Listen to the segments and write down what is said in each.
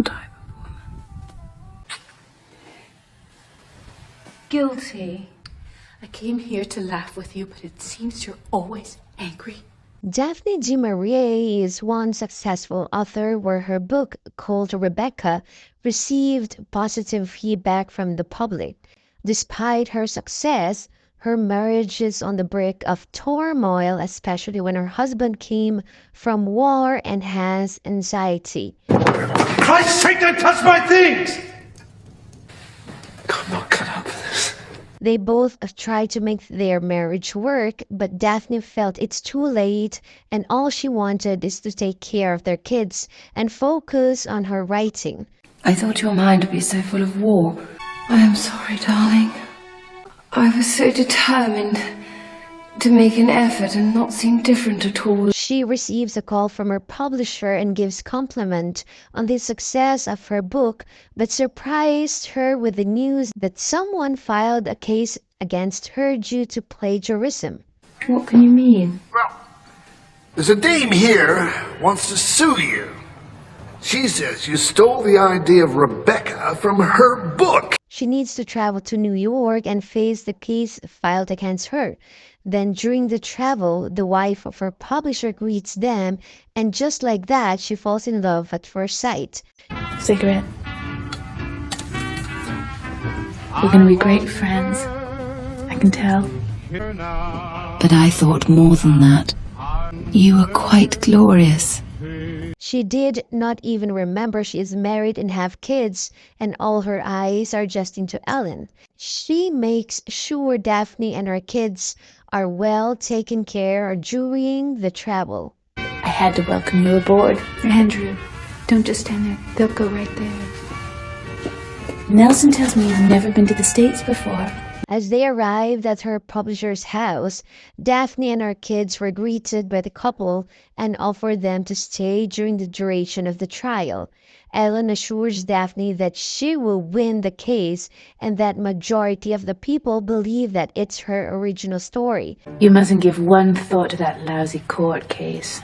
type of woman. Guilty. I came here to laugh with you, but it seems you're always angry. Daphne Du Maurier is one successful author where her book, called Rebecca, received positive feedback from the public. Despite her success, her marriage is on the brink of turmoil, especially when her husband came from war and has anxiety. Christ's sake, don't touch my things! I'm not cut out for this. They both tried to make their marriage work, but Daphne felt it's too late and all she wanted is to take care of their kids and focus on her writing. I thought your mind would be so full of war. I am sorry, darling. I was so determined to make an effort and not seem different at all. She receives a call from her publisher and gives compliment on the success of her book, but surprised her with the news that someone filed a case against her due to plagiarism. What can you mean? Well, there's a dame here wants to sue you. She says you stole the idea of Rebecca from her book. She needs to travel to New York and face the case filed against her. Then during the travel, the wife of her publisher greets them, and just like that, she falls in love at first sight. Cigarette. We're gonna be great friends. I can tell. But I thought more than that. You were quite glorious. She did not even remember she is married and have kids, and all her eyes are just into Ellen. She makes sure Daphne and her kids are well taken care of during the travel. I had to welcome you aboard. Andrew, don't just stand there. They'll go right there. Nelson tells me you've never been to the States before. As they arrived at her publisher's house, Daphne and her kids were greeted by the couple and offered them to stay during the duration of the trial. Ellen assures Daphne that she will win the case and that majority of the people believe that it's her original story. You mustn't give one thought to that lousy court case.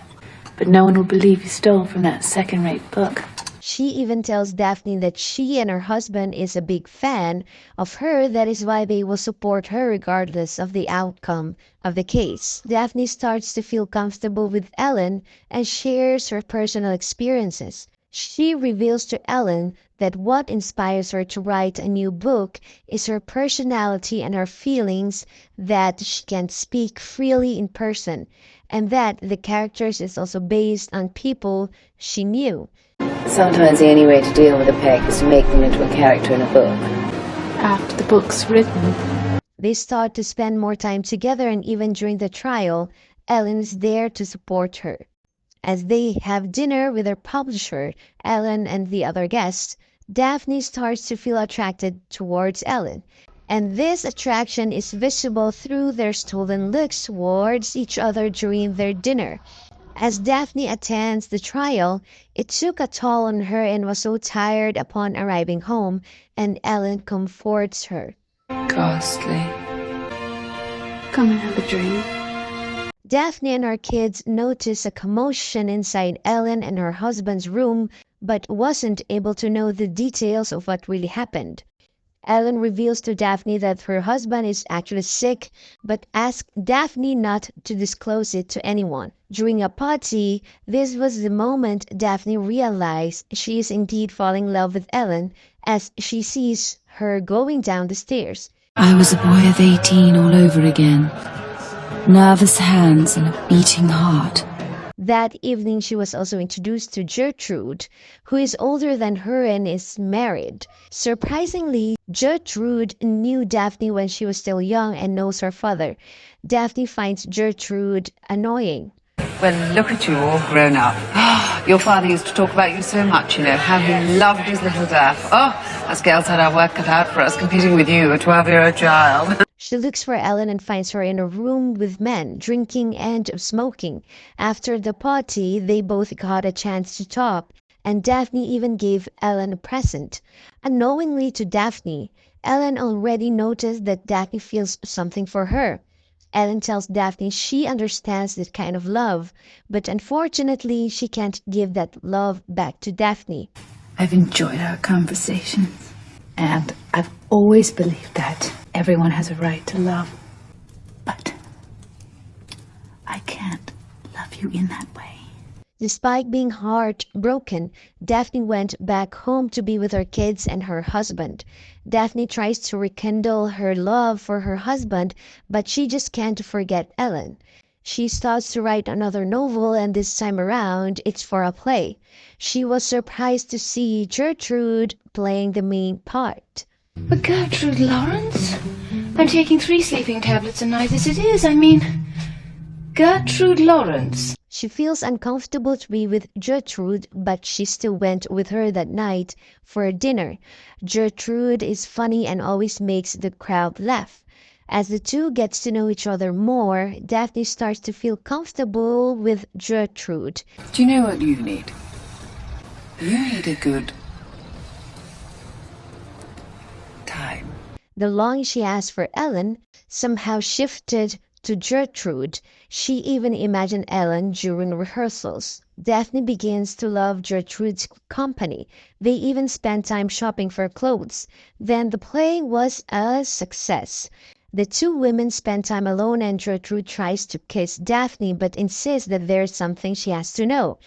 But no one will believe you stole from that second-rate book. She even tells Daphne that she and her husband is a big fan of her, that is why they will support her regardless of the outcome of the case. Daphne starts to feel comfortable with Ellen and shares her personal experiences. She reveals to Ellen that what inspires her to write a new book is her personality and her feelings, that she can speak freely in person, and that the characters is also based on people she knew. Sometimes the only way to deal with a peg is to make them into a character in a book. After the book's written. They start to spend more time together, and even during the trial, Ellen is there to support her. As they have dinner with their publisher, Ellen and the other guests, Daphne starts to feel attracted towards Ellen. And this attraction is visible through their stolen looks towards each other during their dinner. As Daphne attends the trial, it took a toll on her and was so tired upon arriving home, and Ellen comforts her. Ghastly. Come and have a drink. Daphne and her kids notice a commotion inside Ellen and her husband's room, but wasn't able to know the details of what really happened. Ellen reveals to Daphne that her husband is actually sick, but asks Daphne not to disclose it to anyone. During a party, this was the moment Daphne realized she is indeed falling in love with Ellen as she sees her going down the stairs. I was a boy of 18 all over again. Nervous hands and a beating heart. That evening, she was also introduced to Gertrude, who is older than her and is married. Surprisingly, Gertrude knew Daphne when she was still young and knows her father. Daphne finds Gertrude annoying. Well, look at you all grown up. Your father used to talk about you so much, you know, how he loved his little Daph. Oh, us girls had our work cut out for us, competing with you, a 12-year-old child. She looks for Ellen and finds her in a room with men, drinking and smoking. After the party, they both got a chance to talk, and Daphne even gave Ellen a present. Unknowingly to Daphne, Ellen already noticed that Daphne feels something for her. Ellen tells Daphne she understands that kind of love, but unfortunately she can't give that love back to Daphne. I've enjoyed our conversations, and I've always believed that everyone has a right to love. But I can't love you in that way. Despite being heartbroken, Daphne went back home to be with her kids and her husband. Daphne tries to rekindle her love for her husband, but she just can't forget Ellen. She starts to write another novel, and this time around, it's for a play. She was surprised to see Gertrude playing the main part. But Gertrude Lawrence? I'm taking 3 sleeping tablets a night as it is. I mean, Gertrude Lawrence. She feels uncomfortable to be with Gertrude, but she still went with her that night for dinner. Gertrude is funny and always makes the crowd laugh. As the two get to know each other more, Daphne starts to feel comfortable with Gertrude. Do you know what you need? You need a good time. The longing she has for Ellen somehow shifted to Gertrude. She even imagined Ellen during rehearsals. Daphne begins to love Gertrude's company. They even spend time shopping for clothes. Then the play was a success. The two women spend time alone, and Gertrude tries to kiss Daphne but insists that there's something she has to know.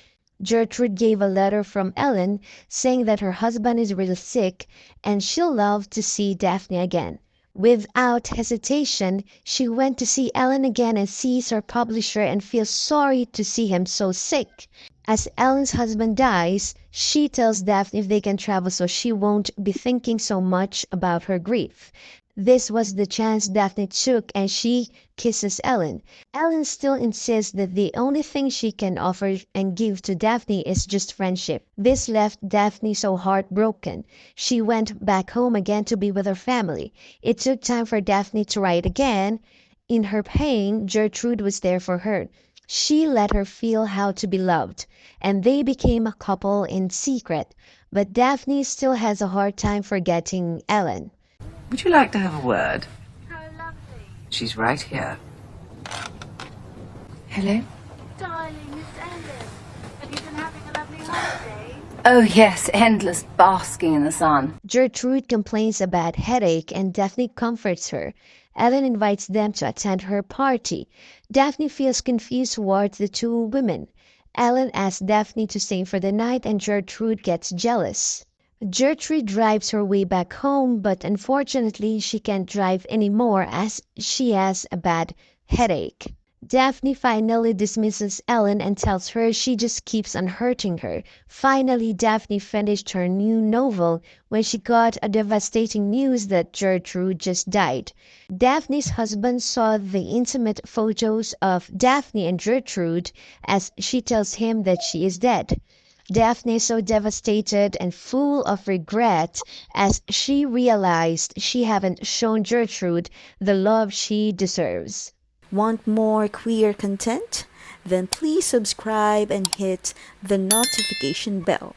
Gertrude gave a letter from Ellen saying that her husband is really sick and she'll love to see Daphne again. Without hesitation, she went to see Ellen again and sees her publisher and feels sorry to see him so sick. As Ellen's husband dies, she tells Daphne if they can travel so she won't be thinking so much about her grief. This was the chance Daphne took, and she kisses Ellen. Ellen still insists that the only thing she can offer and give to Daphne is just friendship. This left Daphne so heartbroken. She went back home again to be with her family. It took time for Daphne to write again. In her pain, Gertrude was there for her. She let her feel how to be loved, and they became a couple in secret. But Daphne still has a hard time forgetting Ellen. Would you like to have a word? How lovely. She's right here. Hello? Darling, it's Ellen. Have you been having a lovely holiday? Oh, yes, endless basking in the sun. Gertrude complains about headache, and Daphne comforts her. Ellen invites them to attend her party. Daphne feels confused towards the two women. Ellen asks Daphne to stay for the night, and Gertrude gets jealous. Gertrude drives her way back home, but unfortunately she can't drive anymore as she has a bad headache. Daphne finally dismisses Ellen and tells her she just keeps on hurting her. Finally, Daphne finished her new novel when she got a devastating news that Gertrude just died. Daphne's husband saw the intimate photos of Daphne and Gertrude as she tells him that she is dead. Daphne is so devastated and full of regret as she realized she haven't shown Gertrude the love she deserves. Want more queer content? Then please subscribe and hit the notification bell.